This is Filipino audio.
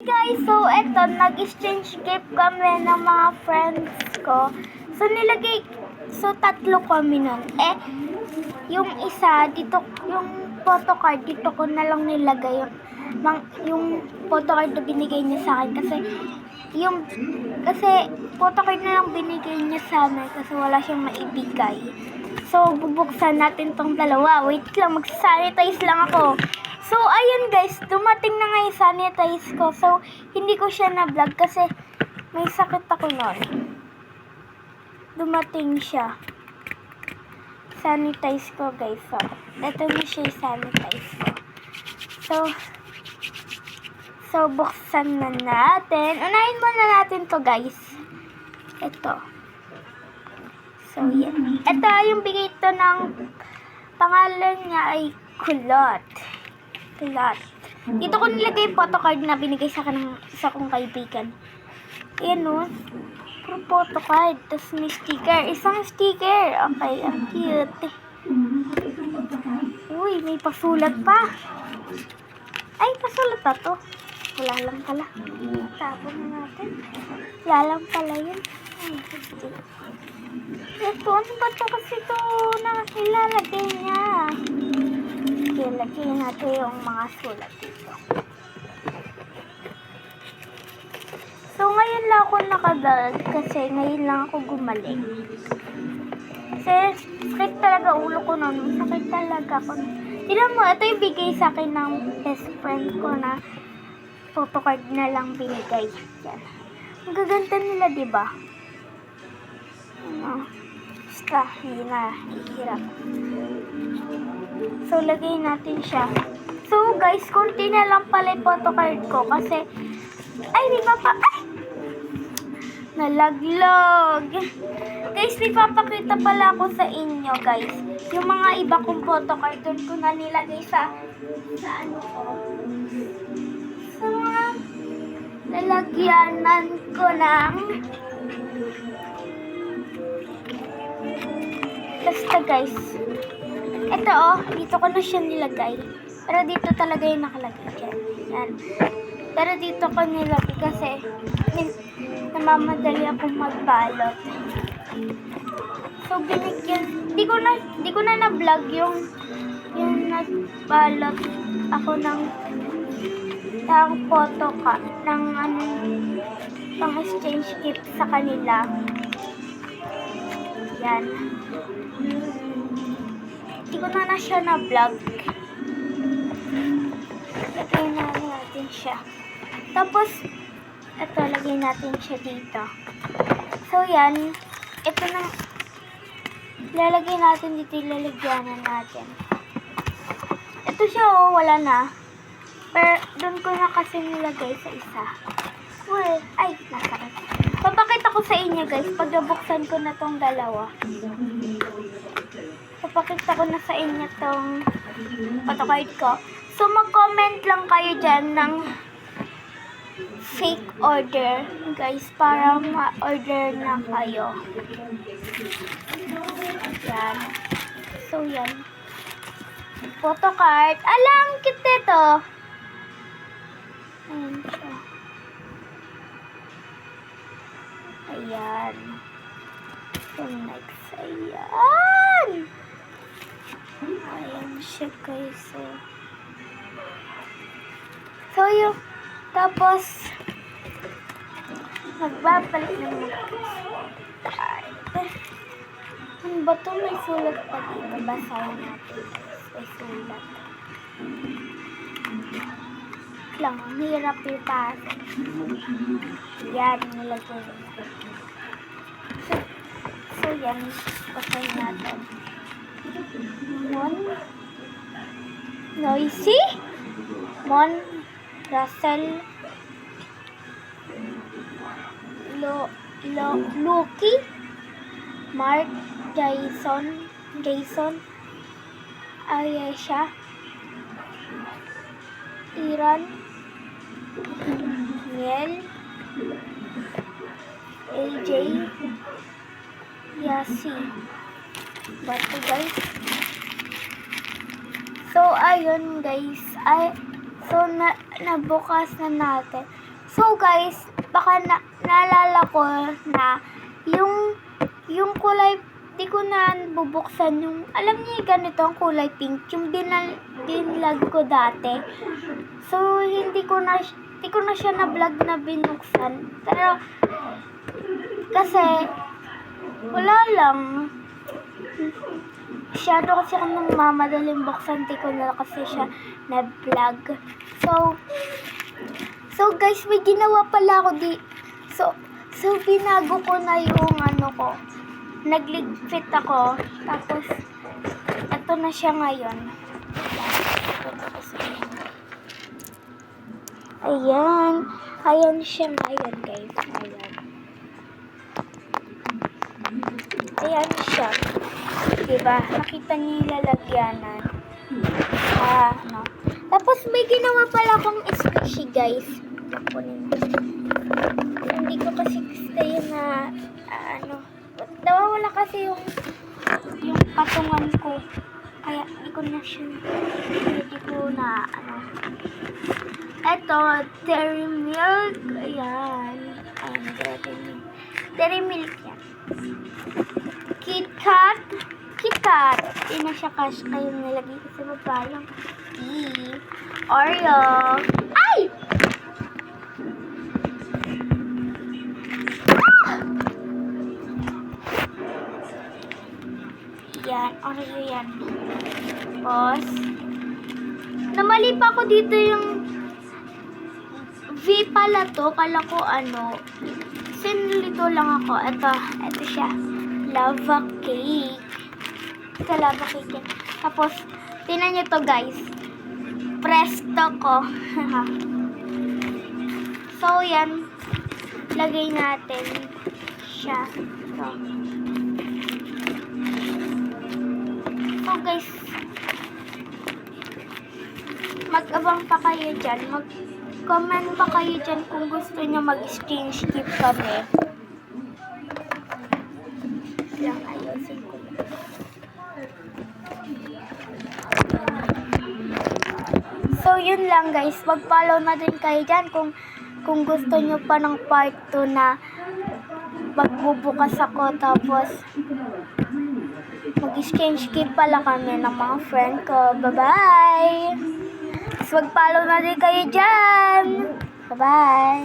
Guys, so eto, nag-exchange gift kami ng mga friends ko. So tatlo kami nun. Yung isa, dito, yung photo card, dito ko na lang nilagay yung photo card na binigay niya sa akin. Kasi photo card na lang binigay niya sa amin kasi wala siyang maibigay. So, bubuksan natin tong dalawa. Wait lang, mag-sanitize lang ako. So, ayun guys, dumating na nga yung sanitize ko. So, hindi ko siya na-vlog kasi may sakit ako nun. Dumating siya. Sanitize ko guys. So, ito na siya yung sanitize ko. So, buksan na natin. Unahin muna natin to guys. Ito. So, yan. Ito yung bigay to ng pangalan niya ay Kulot. Dito ko nilagay yung photocard na binigay sa akin ng isa kong kaibigan. Ayan o. Puro photocard. Tapos may sticker. Isang sticker. Okay, ang cute. Uy, may pasulat pa. Ay, pasulat pa to. Wala lang pala. Tapon na natin. Wala lang pala yun. Ay, ito, ano ba ito kasi ito na ilalagay niya? Okay, lagyan natin yung mga sulat dito. So, ngayon lang ako nakadag kasi ngayon lang ako gumaling. Kasi sakit talaga ulo ko nun. Sakit talaga ako. Tignan mo, ito yung bigay sa akin ng best friend ko na photocard na lang binigay. Yan. Ang gaganda nila, diba? Basta, hindi na hirap. So, lagay natin siya. So, guys, konti na lang pala yung photocard ko kasi, ay, di ba pa, ay! Nalaglag. Guys, may papakita pala ako sa inyo, guys. Yung mga iba kong photocard, doon ko na nilagay sa ano ko. Sa mga lalagyanan ko ng basta guys, ito dito ko na siya nilagay. Pero dito talaga yung nakalagay dyan. Yan. Pero dito ko nilagay kasi namamadali akong magbalot. So binigyan, di ko na na-vlog yung nagbalot ako ng photo ka ng pang exchange gift sa kanila. Yan. Hindi ko na siya na-vlog. Lagay na natin siya. Tapos, ito, lagay natin siya dito. So, yan. Ito na. Lalagay natin dito, ilalagyanan natin. Ito siya, wala na. Pero, doon ko na kasi nilagay sa isa. Well, ay, nasakit. Papakita ko sa inyo guys, pag nabuksan ko na tong dalawa. Papakita ko na sa inyo tong photocard ko. So, mag-comment lang kayo dyan ng fake order, guys, para ma-order na kayo. Yan. So, yan. Photocard. Alam, cute ito. Ayan siya. Ayan. So, next. Ayan. Ayan siya, guys. So, yung tapos, magbabalik na ano ba ito? May sulat pa dito. Basahin natin. May sulat. Lang, ang hirap ipasa. Yan, nilagay na. So, yan. Basahin natin. Noisy? Russell Loki Mark Jason Ayesha Iran Niel AJ Yasi Bato guys. So ayun guys, so nabukas na natin. So guys, baka naalala ko na yung kulay, di ko na bubuksan yung, alam niyo yung ganito ang kulay pink, yung dinlag ko dati. So hindi ko na siya na vlog na binuksan. Pero kasi wala lang. Masyado kasi ako nang mamadaling buksan, di ko na kasi siya na-vlog. So guys, may ginawa pala ako So binago ko na yung ano ko. Nagligpit ako. Tapos, ito na siya ngayon. Ayan. Ayan siya ngayon, guys. Ayan siya. Diba? Nakita niyo yung lalagyanan. Tapos may ginawa pala akong squishy, guys. Hindi ko kasi gusto yun na nawawala kasi yung patungan ko. Kaya hindi ko na Eto, dairy milk. Ayan. Dairy milk yan. KitKat. Hindi na siya cash kayo nilagay ko sa baba yung Oreo. Ay! Yan, Oreo yan. Tapos, namali pa ako dito yung V pala to. Kala ko sinulito lang ako. Ito siya. Lava cake. Ito lava cake yan. Tapos, tinan nyo to guys. Presto ko. So, yan. Lagay natin siya. So guys, mag-abang pa kayo dyan. Mag-comment pa kayo dyan kung gusto nyo mag-exchange gift kami. Lang, ayusin ko lang. So yun lang guys, mag-follow na din kayo dyan kung gusto nyo pa ng part 2 na magbubukas ako, tapos mag-exchange gift pala kami ng mga friend ko. Bye-bye! So, mag-follow na din kayo dyan! Bye-bye!